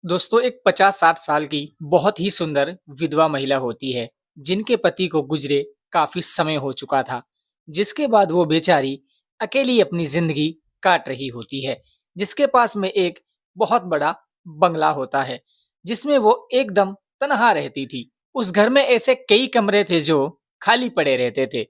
दोस्तों एक 50-60 साल की बहुत ही सुंदर विधवा महिला होती है जिनके पति को गुजरे काफी समय हो चुका था। जिसके बाद वो बेचारी अकेली अपनी जिंदगी काट रही होती है। जिसके पास में एक बहुत बड़ा बंगला होता है जिसमें वो एकदम तनहा रहती थी। उस घर में ऐसे कई कमरे थे जो खाली पड़े रहते थे।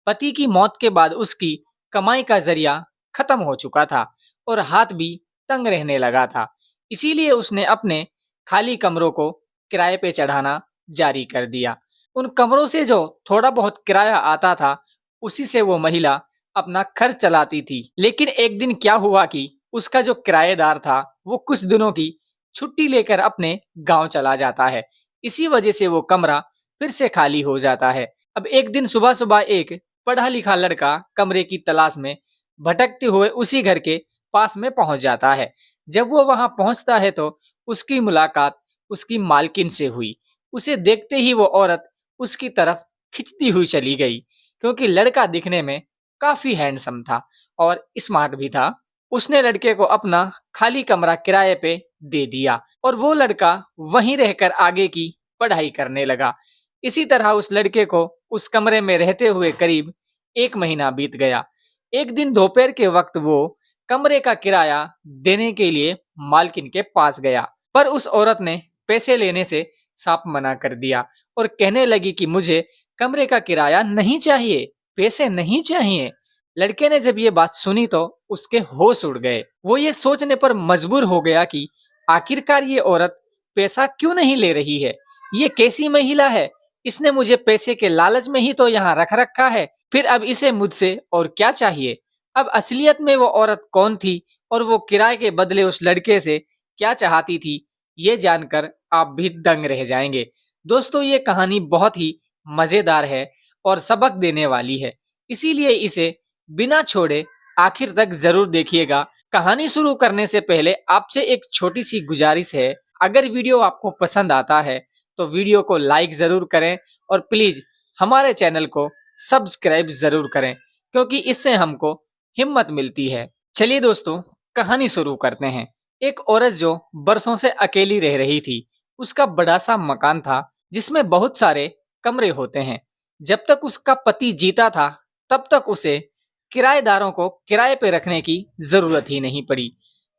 पति की मौत के बाद उसकी कमाई का जरिया खत्म हो चुका था और हाथ भी तंग रहने लगा था। इसीलिए उसने अपने खाली कमरों को किराए पे चढ़ाना जारी कर दिया। उन कमरों से जो थोड़ा बहुत किराया आता था, उसी से वो महिला अपना खर्च चलाती थी। लेकिन एक दिन क्या हुआ कि उसका जो किराएदार था, वो कुछ दिनों की छुट्टी लेकर अपने गांव चला जाता है। इसी वजह से वो कमरा फिर से खाली हो जाता है। अब एक दिन सुबह-सुबह एक पढ़ा लिखा लड़का कमरे की तलाश में भटकते हुए उसी घर के पास में पहुंच जाता है। जब वो वहां पहुंचता है तो उसकी मुलाकात उसकी मालकिन से हुई। उसे देखते ही वो औरत उसकी तरफ खिंचती हुई चली गई, क्योंकि लड़का दिखने में काफी हैंडसम था और स्मार्ट भी था। उसने लड़के को अपना खाली कमरा किराए पे दे दिया और वो लड़का वहीं रहकर आगे की पढ़ाई करने लगा। इसी तरह उस लड़के को उस कमरे में रहते हुए करीब 1 महीना बीत गया। एक दिन दोपहर के वक्त वो कमरे का किराया देने के लिए मालकिन के पास गया, पर उस औरत ने पैसे लेने से साफ मना कर दिया और कहने लगी कि मुझे कमरे का किराया नहीं चाहिए, पैसे नहीं चाहिए। लड़के ने जब ये बात सुनी तो उसके होश उड़ गए। वो ये सोचने पर मजबूर हो गया कि आखिरकार ये औरत पैसा क्यों नहीं ले रही है। ये कैसी महिला है, इसने मुझे पैसे के लालच में ही तो यहाँ रख रखा है, फिर अब इसे मुझसे और क्या चाहिए। अब असलियत में वो औरत कौन थी और वो किराए के बदले उस लड़के से क्या चाहती थी, ये जानकर आप भी दंग रह जाएंगे। दोस्तों ये कहानी बहुत ही मजेदार है और सबक देने वाली है, इसीलिए इसे बिना छोड़े आखिर तक जरूर देखिएगा। कहानी शुरू करने से पहले आपसे एक छोटी सी गुजारिश है, अगर वीडियो आपको पसंद आता है तो वीडियो को लाइक जरूर करें और प्लीज हमारे चैनल को सब्सक्राइब जरूर करें, क्योंकि इससे हमको हिम्मत मिलती है। चलिए दोस्तों कहानी शुरू करते हैं। एक औरत जो बरसों से अकेली रह रही थी। उसका बड़ा सा मकान था जिसमें बहुत सारे कमरे होते हैं। जब तक उसका पति जीता था तब तक उसे किराएदारों को किराए पे रखने की जरूरत ही नहीं पड़ी।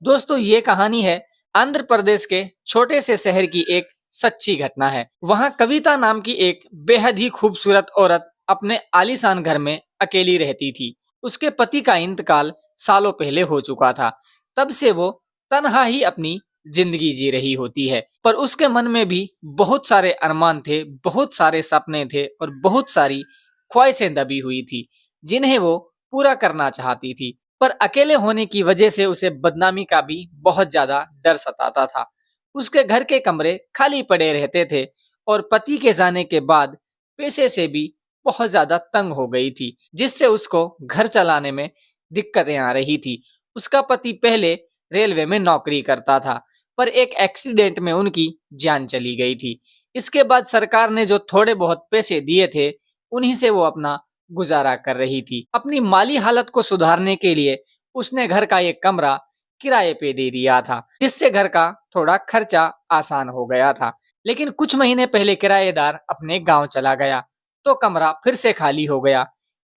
दोस्तों ये कहानी है आंध्र प्रदेश के छोटे से शहर की एक सच्ची घटना है। वहाँ कविता नाम की एक बेहद ही खूबसूरत औरत अपने आलीशान घर में अकेली रहती थी। उसके पति का इंतकाल सालों पहले हो चुका था। तब से वो तन्हा ही अपनी जिंदगी जी रही होती है, पर उसके मन में भी बहुत सारे अरमान थे, बहुत सारे सपने थे और बहुत सारी ख्वाहिशें दबी हुई थी जिन्हें वो पूरा करना चाहती थी। पर अकेले होने की वजह से उसे बदनामी का भी बहुत ज्यादा डर सताता था। उसके घर के कमरे खाली पड़े रहते थे और पति के जाने के बाद पैसे से भी बहुत ज्यादा तंग हो गई थी, जिससे उसको घर चलाने में दिक्कतें आ रही थी। उसका पति पहले रेलवे में नौकरी करता था, पर एक एक्सीडेंट में उनकी जान चली गई थी। इसके बाद सरकार ने जो थोड़े बहुत पैसे दिए थे, उन्हीं से वो अपना गुजारा कर रही थी। अपनी माली हालत को सुधारने के लिए उसने घर का एक कमरा किराए पे दे दिया था, जिससे घर का थोड़ा खर्चा आसान हो गया था। लेकिन कुछ महीने पहले किराएदार अपने गांव चला गया तो कमरा फिर से खाली हो गया।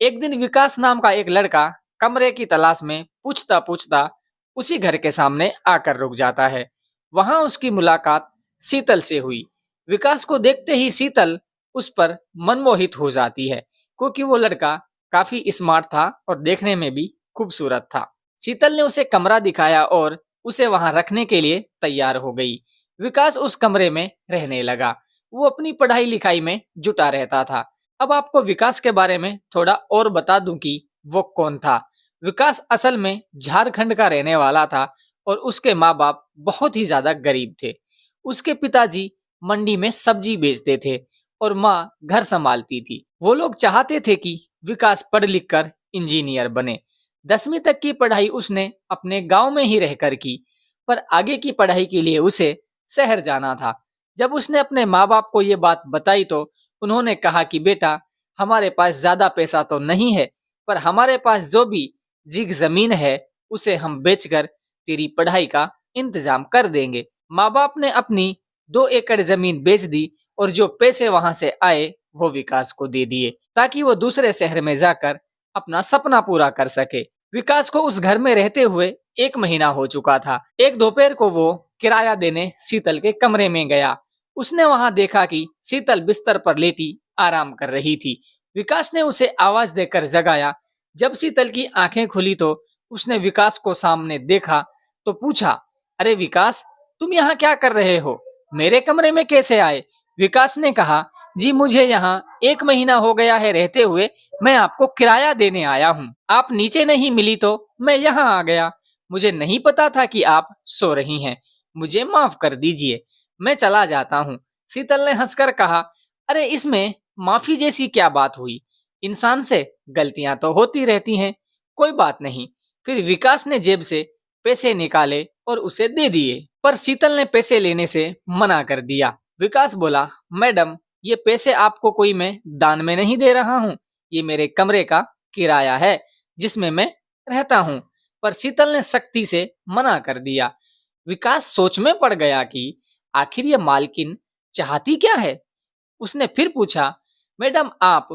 एक दिन विकास नाम का एक लड़का कमरे की तलाश में पूछता पूछता उसी घर के सामने आकर रुक जाता है। वहां उसकी मुलाकात शीतल से हुई। विकास को देखते ही शीतल उस पर मनमोहित हो जाती है, क्योंकि वो लड़का काफी स्मार्ट था और देखने में भी खूबसूरत था। शीतल ने उसे कमरा दिखाया और उसे वहां रखने के लिए तैयार हो गई। विकास उस कमरे में रहने लगा। वो अपनी पढ़ाई लिखाई में जुटा रहता था। अब आपको विकास के बारे में थोड़ा और बता दूं कि वो कौन था। विकास असल में झारखंड का रहने वाला था और उसके माँ बाप बहुत ही ज्यादा गरीब थे। उसके पिताजी मंडी में सब्जी बेचते थे और माँ घर संभालती थी। वो लोग चाहते थे कि विकास पढ़ लिख कर इंजीनियर बने। 10वीं तक की पढ़ाई उसने अपने गांव में ही रहकर की, पर आगे की पढ़ाई के लिए उसे शहर जाना था। जब उसने अपने माँ बाप को ये बात बताई तो उन्होंने कहा कि बेटा, हमारे पास ज्यादा पैसा तो नहीं है, पर हमारे पास जो भी जमीन है उसे हम बेचकर तेरी पढ़ाई का इंतजाम कर देंगे। माँ बाप ने अपनी 2 एकड़ जमीन बेच दी और जो पैसे वहां से आए वो विकास को दे दिए ताकि वो दूसरे शहर में जाकर अपना सपना पूरा कर सके। विकास को उस घर में रहते हुए 1 महीना हो चुका था। एक दोपहर को वो किराया देने शीतल के कमरे में गया। उसने वहां देखा कि शीतल बिस्तर पर लेटी आराम कर रही थी। विकास ने उसे आवाज देकर जगाया। जब शीतल की आंखें खुली तो उसने विकास को सामने देखा तो पूछा, अरे विकास, तुम यहाँ क्या कर रहे हो? मेरे कमरे में कैसे आए? विकास ने कहा, जी मुझे यहाँ 1 महीना हो गया है रहते हुए, मैं आपको किराया देने आया हूँ। आप नीचे नहीं मिली तो मैं यहाँ आ गया। मुझे नहीं पता था कि आप सो रही हैं। मुझे माफ कर दीजिए, मैं चला जाता हूँ। शीतल ने हंसकर कहा, अरे इसमें माफी जैसी क्या बात हुई? इंसान से गलतियां तो होती रहती हैं, कोई बात नहीं। फिर विकास ने जेब से पैसे निकाले और उसे दे दिए, पर शीतल ने पैसे लेने से मना कर दिया। विकास बोला, मैडम, ये पैसे आपको कोई मैं दान में नहीं दे रहा हूँ, ये मेरे कमरे का किराया है जिसमें मैं रहता हूँ। पर शीतल ने सख्ती से मना कर दिया। विकास सोच में पड़ गया कि आखिर ये मालकिन चाहती क्या है। उसने फिर पूछा, मैडम आप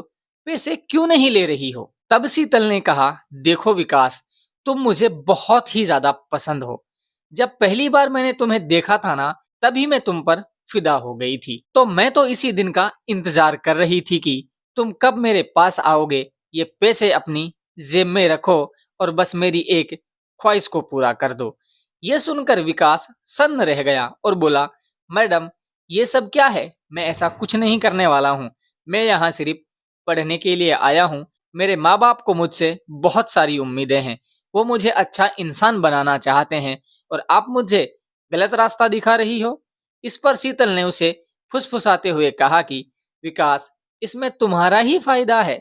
पैसे क्यों नहीं ले रही हो? तब शीतल ने कहा, देखो विकास, तुम मुझे बहुत ही ज्यादा पसंद हो। जब पहली बार मैंने तुम्हें देखा था ना, तभी मैं तुम पर फिदा हो गई थी। तो मैं तो इसी दिन का इंतजार कर रही थी कि तुम कब मेरे पास आओगे। ये पैसे अपनी जेब में रखो और बस मेरी एक ख्वाहिश को पूरा कर दो। ये सुनकर विकास सन्न रह गया और बोला, मैडम, ये सब क्या है? मैं ऐसा कुछ नहीं करने वाला हूँ। मैं यहाँ सिर्फ पढ़ने के लिए आया हूँ। मेरे माँ बाप को मुझसे बहुत सारी उम्मीदें हैं। वो मुझे अच्छा इंसान बनाना चाहते हैं और आप मुझे गलत रास्ता दिखा रही हो। इस पर शीतल ने उसे फुसफुसाते हुए कहा कि विकास, इसमें तुम्हारा ही फायदा है।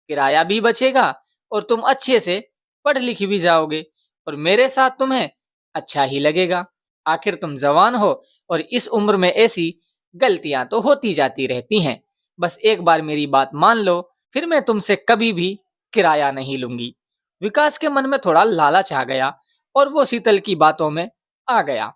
किराया भी बचेगा और तुम अच्छे से पढ़ लिख भी जाओगे और मेरे साथ तुम्हें अच्छा ही लगेगा। आखिर तुम जवान हो और इस उम्र में ऐसी गलतियां तो होती जाती रहती हैं। बस एक बार मेरी बात मान लो, फिर मैं तुमसे कभी भी किराया नहीं लूंगी। विकास के मन में थोड़ा लालच आ गया और वो शीतल की बातों में आ गया।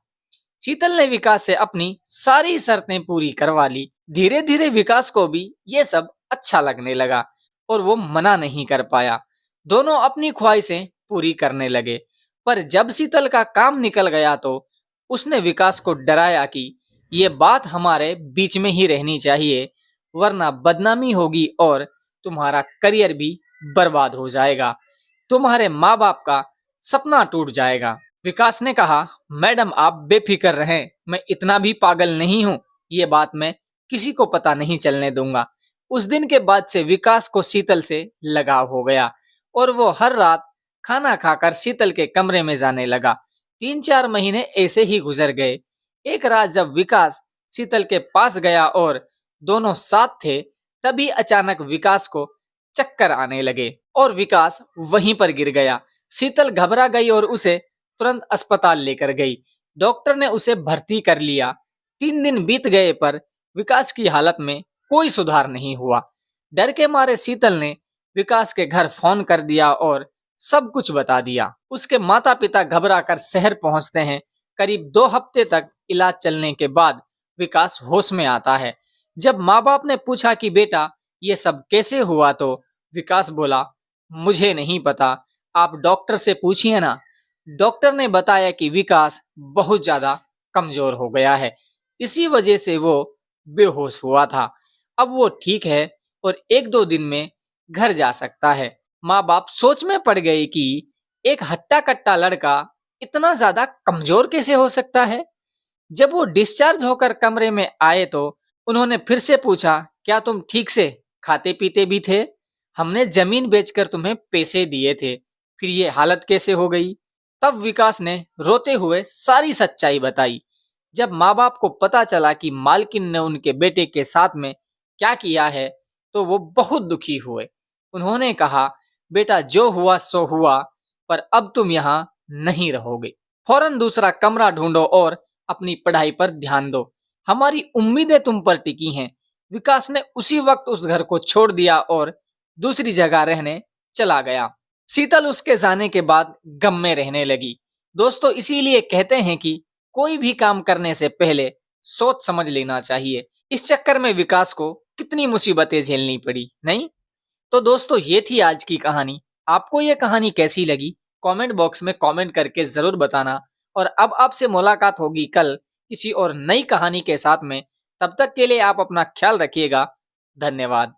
शीतल ने विकास से अपनी सारी शर्तें पूरी करवा ली। धीरे धीरे विकास को भी ये सब अच्छा लगने लगा और वो मना नहीं कर पाया। दोनों अपनी ख्वाहिशें पूरी करने लगे। पर जब शीतल का काम निकल गया तो उसने विकास को डराया कि ये बात हमारे बीच में ही रहनी चाहिए, वरना बदनामी होगी और तुम्हारा करियर भी बर्बाद हो जाएगा। तुम्हारे माँ बाप का सपना टूट जाएगा। विकास ने कहा, मैडम आप बेफिक्र रहें, मैं इतना भी पागल नहीं हूँ। ये बात मैं किसी को पता नहीं चलने दूंगा। उस दिन के बाद से विकास को शीतल से लगाव हो गया और वो हर रात खाना खाकर शीतल के कमरे में जाने लगा। 3-4 महीने ऐसे ही गुजर गए। एक रात जब विकास शीतल के पास गया और दोनों साथ थे, तभी अचानक विकास को चक्कर आने लगे और विकास वहीं पर गिर गया। शीतल घबरा गई और उसे तुरंत अस्पताल लेकर गई। डॉक्टर ने उसे भर्ती कर लिया। 3 दिन बीत गए पर विकास की हालत में कोई सुधार नहीं हुआ। डर के मारे शीतल ने विकास के घर फोन कर दिया और सब कुछ बता दिया। उसके माता पिता घबरा कर शहर पहुंचते हैं। करीब 2 हफ्ते तक इलाज चलने के बाद विकास होश में आता है। जब माँ बाप ने पूछा कि बेटा ये सब कैसे हुआ तो विकास बोला, मुझे नहीं पता, आप डॉक्टर से पूछिए ना। डॉक्टर ने बताया कि विकास बहुत ज्यादा कमजोर हो गया है, इसी वजह से वो बेहोश हुआ था। अब वो ठीक है और 1-2 दिन में घर जा सकता है। माँ बाप सोच में पड़ गए कि एक हट्टा कट्टा लड़का इतना ज्यादा कमजोर कैसे हो सकता है। जब वो डिस्चार्ज होकर कमरे में आए तो उन्होंने फिर से पूछा, क्या तुम ठीक से खाते पीते भी थे? हमने जमीन बेचकर तुम्हें पैसे दिए थे, फिर ये हालत कैसे हो गई? तब विकास ने रोते हुए सारी सच्चाई बताई। जब माँ बाप को पता चला कि मालकिन ने उनके बेटे के साथ में क्या किया है तो वो बहुत दुखी हुए। उन्होंने कहा, बेटा जो हुआ सो हुआ, पर अब तुम यहाँ नहीं रहोगे। फौरन दूसरा कमरा ढूंढो और अपनी पढ़ाई पर ध्यान दो। हमारी उम्मीदें तुम पर टिकी हैं। विकास ने उसी वक्त उस घर को छोड़ दिया और दूसरी जगह रहने चला गया। शीतल उसके जाने के बाद गम में रहने लगी। दोस्तों, इसीलिए कहते हैं कि कोई भी काम करने से पहले सोच समझ लेना चाहिए। इस चक्कर में विकास को कितनी मुसीबतें झेलनी पड़ी, नहीं? तो दोस्तों, ये थी आज की कहानी। आपको ये कहानी कैसी लगी? कमेंट बॉक्स में कमेंट करके ज़रूर बताना। और अब आपसे मुलाकात होगी कल किसी और नई कहानी के साथ में। तब तक के लिए आप अपना ख्याल रखिएगा। धन्यवाद।